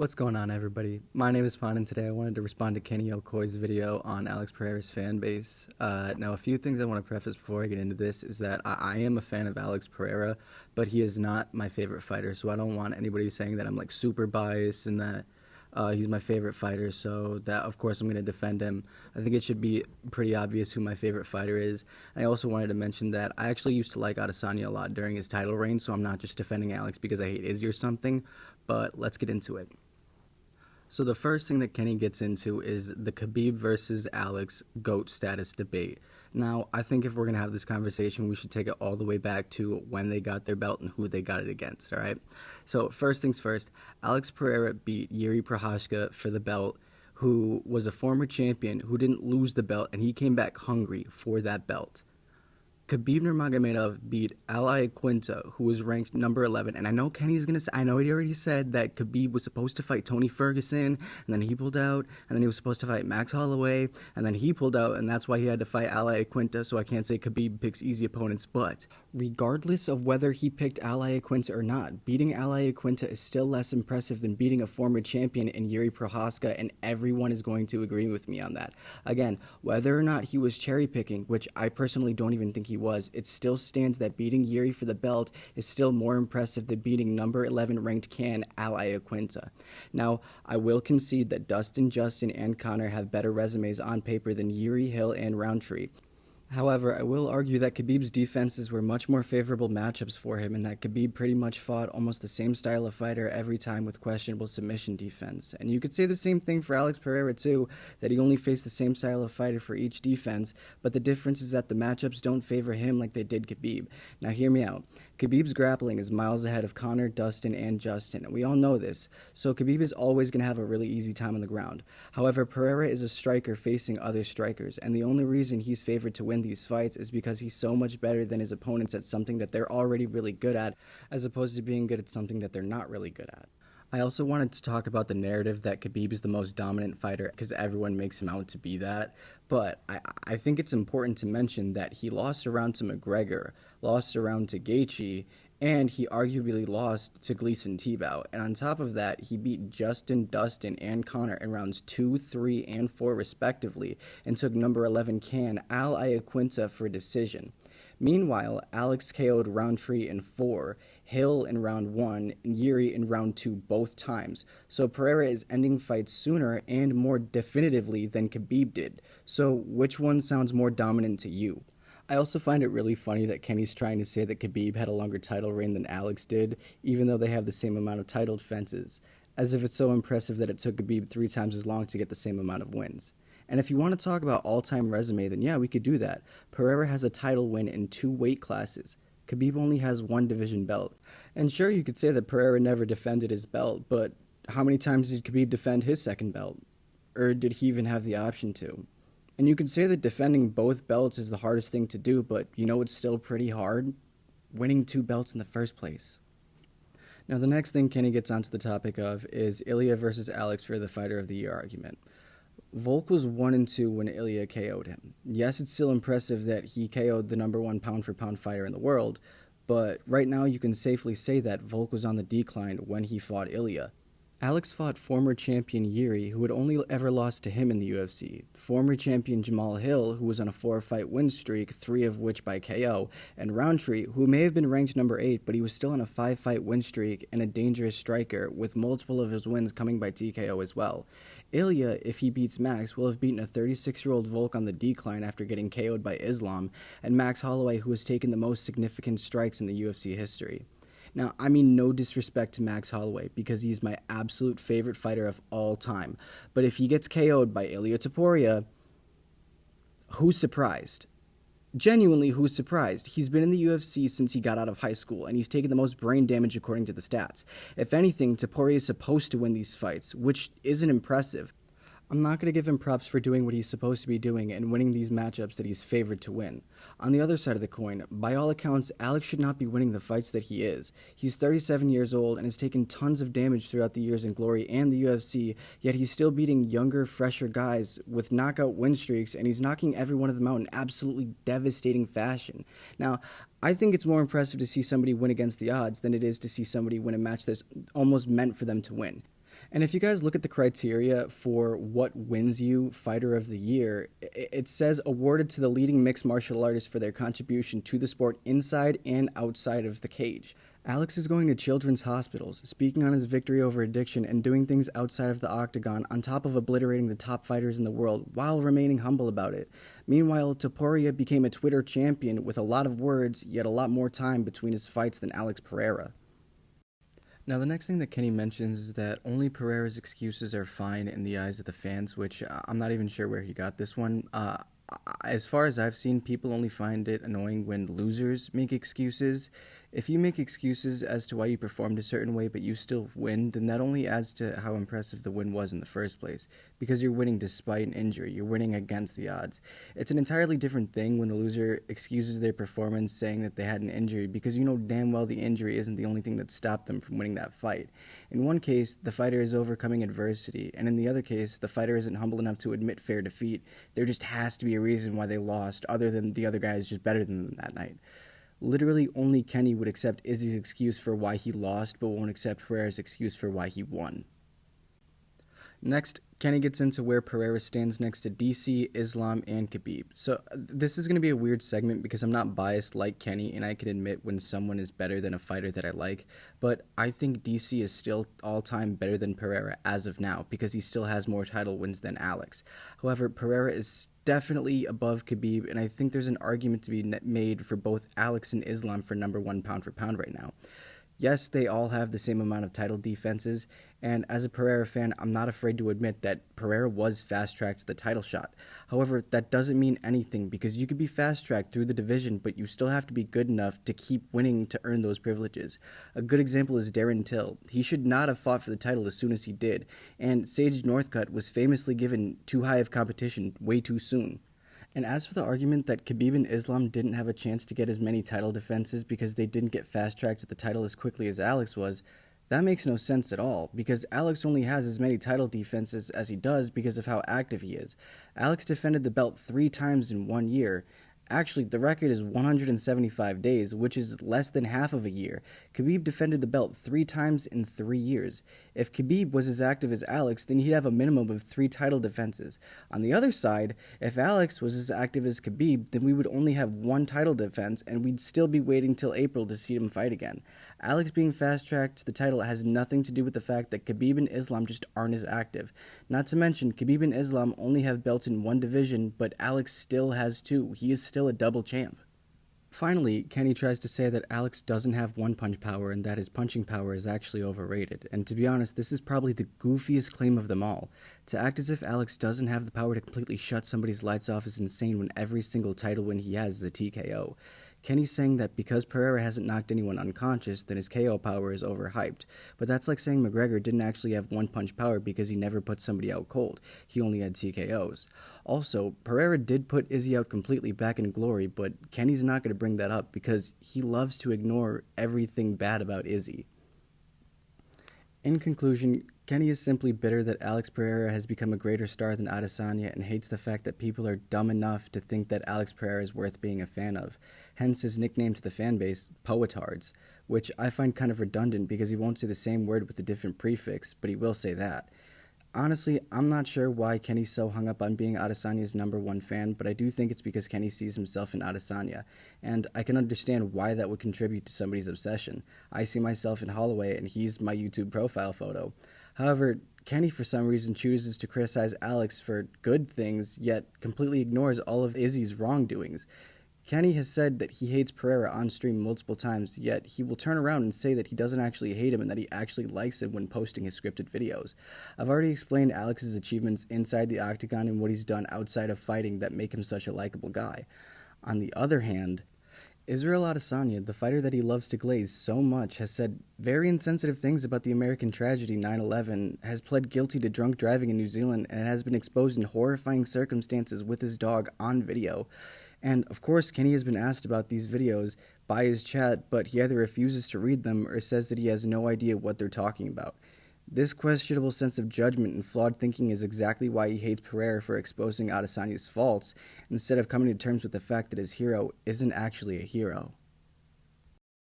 What's going on, everybody? My name is Poatan, and today I wanted to respond to Kenny Okoye's video on Alex Pereira's fan base. Now, a few things I want to preface before I get into this is that I am a fan of Alex Pereira, but he is not my favorite fighter, so I don't want anybody saying that I'm like super biased and that he's my favorite fighter, so that, of course, I'm going to defend him. I think it should be pretty obvious who my favorite fighter is. I also wanted to mention that I actually used to like Adesanya a lot during his title reign, so I'm not just defending Alex because I hate Izzy or something, but let's get into it. So the first thing that Kenny gets into is the Khabib versus Alex GOAT status debate. Now, I think if we're going to have this conversation, we should take it all the way back to when they got their belt and who they got it against, all right? So first things first, Alex Pereira beat Jiří Procházka for the belt, who was a former champion who didn't lose the belt, and he came back hungry for that belt. Khabib Nurmagomedov beat Ilia who was ranked number 11, and I know Kenny's going to say, I know he already said that Khabib was supposed to fight Tony Ferguson, and then he pulled out, and then he was supposed to fight Max Holloway, and then he pulled out, and that's why he had to fight Ilia, so I can't say Khabib picks easy opponents, but regardless of whether he picked Ilia or not, beating Ilia is still less impressive than beating a former champion in Jiří Procházka, and everyone is going to agree with me on that. Again, whether or not he was cherry-picking, which I personally don't even think he was, it still stands that beating Jiří for the belt is still more impressive than beating number 11 ranked can Ilia. Now, I will concede that Dustin, Justin, and Conor have better resumes on paper than Jiří, Hill, and Roundtree. However, I will argue that Khabib's defenses were much more favorable matchups for him, and that Khabib pretty much fought almost the same style of fighter every time with questionable submission defense. And you could say the same thing for Alex Pereira too, that he only faced the same style of fighter for each defense, but the difference is that the matchups don't favor him like they did Khabib. Now hear me out. Khabib's grappling is miles ahead of Conor, Dustin, and Justin, and we all know this, so Khabib is always going to have a really easy time on the ground. However, Pereira is a striker facing other strikers, and the only reason he's favored to win these fights is because he's so much better than his opponents at something that they're already really good at, as opposed to being good at something that they're not really good at. I also wanted to talk about the narrative that Khabib is the most dominant fighter because everyone makes him out to be that, but I think it's important to mention that he lost a round to McGregor, lost a round to Gaethje, and he arguably lost to Gleison Tebow. And on top of that, he beat Justin, Dustin, and Conor in rounds 2, 3, and 4 respectively, and took number 11 can Ilia for a decision. Meanwhile, Alex KO'd Roundtree in 4, Hill in round 1, and Jiří in round 2 both times. So Pereira is ending fights sooner and more definitively than Khabib did. So which one sounds more dominant to you? I also find it really funny that Kenny's trying to say that Khabib had a longer title reign than Alex did, even though they have the same amount of title defenses, as if it's so impressive that it took Khabib 3 times as long to get the same amount of wins. And if you want to talk about all-time resume, then yeah, we could do that. Pereira has a title win in 2 weight classes. Khabib only has 1 division belt. And sure, you could say that Pereira never defended his belt, but how many times did Khabib defend his second belt? Or did he even have the option to? And you could say that defending both belts is the hardest thing to do, but you know it's still pretty hard? Winning 2 belts in the first place. Now the next thing Kenny gets onto the topic of is Ilia versus Alex for the Fighter of the Year argument. Volk was 1-2 when Ilia KO'd him. Yes, it's still impressive that he KO'd the number 1 pound-for-pound fighter in the world, but right now you can safely say that Volk was on the decline when he fought Ilia. Alex fought former champion Jiří, who had only ever lost to him in the UFC, former champion Jamal Hill, who was on a 4-fight win streak, 3 of which by KO, and Roundtree, who may have been ranked number 8, but he was still on a 5-fight win streak and a dangerous striker, with multiple of his wins coming by TKO as well. Ilia, if he beats Max, will have beaten a 36-year-old Volk on the decline after getting KO'd by Islam, and Max Holloway, who has taken the most significant strikes in the UFC history. Now, I mean no disrespect to Max Holloway, because he's my absolute favorite fighter of all time. But if he gets KO'd by Ilia Topuria, who's surprised? Genuinely, who's surprised? He's been in the UFC since he got out of high school, and he's taken the most brain damage according to the stats. If anything, Topuria is supposed to win these fights, which isn't impressive. I'm not going to give him props for doing what he's supposed to be doing and winning these matchups that he's favored to win. On the other side of the coin, by all accounts, Alex should not be winning the fights that he is. He's 37 years old and has taken tons of damage throughout the years in Glory and the UFC, yet he's still beating younger, fresher guys with knockout win streaks, and he's knocking every one of them out in absolutely devastating fashion. Now, I think it's more impressive to see somebody win against the odds than it is to see somebody win a match that's almost meant for them to win. And if you guys look at the criteria for what wins you Fighter of the Year, it says awarded to the leading mixed martial artist for their contribution to the sport inside and outside of the cage. Alex is going to children's hospitals, speaking on his victory over addiction and doing things outside of the octagon on top of obliterating the top fighters in the world while remaining humble about it. Meanwhile, Topuria became a Twitter champion with a lot of words, yet a lot more time between his fights than Alex Pereira. Now, the next thing that Kenny mentions is that only Pereira's excuses are fine in the eyes of the fans, which I'm not even sure where he got this one. As far as I've seen, people only find it annoying when losers make excuses. If you make excuses as to why you performed a certain way but you still win, then that only adds to how impressive the win was in the first place, because you're winning despite an injury, you're winning against the odds. It's an entirely different thing when the loser excuses their performance saying that they had an injury, because you know damn well the injury isn't the only thing that stopped them from winning that fight. In one case, the fighter is overcoming adversity, and in the other case, the fighter isn't humble enough to admit fair defeat. There just has to be a reason why they lost, other than the other guy is just better than them that night. Literally only Kenny would accept Izzy's excuse for why he lost, but won't accept Pereira's excuse for why he won. Next, Kenny gets into where Pereira stands next to DC, Islam, and Khabib. So this is going to be a weird segment because I'm not biased like Kenny, and I can admit when someone is better than a fighter that I like, but I think DC is still all-time better than Pereira as of now because he still has more title wins than Alex. However, Pereira is definitely above Khabib, and I think there's an argument to be made for both Alex and Islam for number one pound for pound right now. Yes, they all have the same amount of title defenses, and as a Pereira fan, I'm not afraid to admit that Pereira was fast-tracked to the title shot. However, that doesn't mean anything because you could be fast-tracked through the division, but you still have to be good enough to keep winning to earn those privileges. A good example is Darren Till. He should not have fought for the title as soon as he did, and Sage Northcutt was famously given too high of competition way too soon. And as for the argument that Khabib and Islam didn't have a chance to get as many title defenses because they didn't get fast-tracked to the title as quickly as Alex was, that makes no sense at all, because Alex only has as many title defenses as he does because of how active he is. Alex defended the belt 3 times in 1 year. Actually, the record is 175 days, which is less than half of a year. Khabib defended the belt 3 times in 3 years. If Khabib was as active as Alex, then he'd have a minimum of 3 title defenses. On the other side, if Alex was as active as Khabib, then we would only have 1 title defense, and we'd still be waiting till April to see him fight again. Alex being fast-tracked to the title has nothing to do with the fact that Khabib and Islam just aren't as active. Not to mention, Khabib and Islam only have belts in 1 division, but Alex still has 2. He is still a double champ. Finally, Kenny tries to say that Alex doesn't have one-punch power and that his punching power is actually overrated. And to be honest, this is probably the goofiest claim of them all. To act as if Alex doesn't have the power to completely shut somebody's lights off is insane when every single title win he has is a TKO. Kenny's saying that because Pereira hasn't knocked anyone unconscious, then his KO power is overhyped. But that's like saying McGregor didn't actually have one-punch power because he never put somebody out cold. He only had TKOs. Also, Pereira did put Izzy out completely back in glory, but Kenny's not going to bring that up because he loves to ignore everything bad about Izzy. In conclusion, Kenny is simply bitter that Alex Pereira has become a greater star than Adesanya and hates the fact that people are dumb enough to think that Alex Pereira is worth being a fan of. Hence his nickname to the fanbase, Poatards, which I find kind of redundant because he won't say the same word with a different prefix, but he will say that. Honestly, I'm not sure why Kenny's so hung up on being Adesanya's #1 fan, but I do think it's because Kenny sees himself in Adesanya, and I can understand why that would contribute to somebody's obsession. I see myself in Holloway, and he's my YouTube profile photo. However, Kenny for some reason chooses to criticize Alex for good things, yet completely ignores all of Izzy's wrongdoings. Kenny has said that he hates Pereira on stream multiple times, yet he will turn around and say that he doesn't actually hate him and that he actually likes him when posting his scripted videos. I've already explained Alex's achievements inside the octagon and what he's done outside of fighting that make him such a likable guy. On the other hand, Israel Adesanya, the fighter that he loves to glaze so much, has said very insensitive things about the American tragedy 9/11, has pled guilty to drunk driving in New Zealand, and has been exposed in horrifying circumstances with his dog on video. And, of course, Kenny has been asked about these videos by his chat, but he either refuses to read them or says that he has no idea what they're talking about. This questionable sense of judgment and flawed thinking is exactly why he hates Pereira for exposing Adesanya's faults, instead of coming to terms with the fact that his hero isn't actually a hero.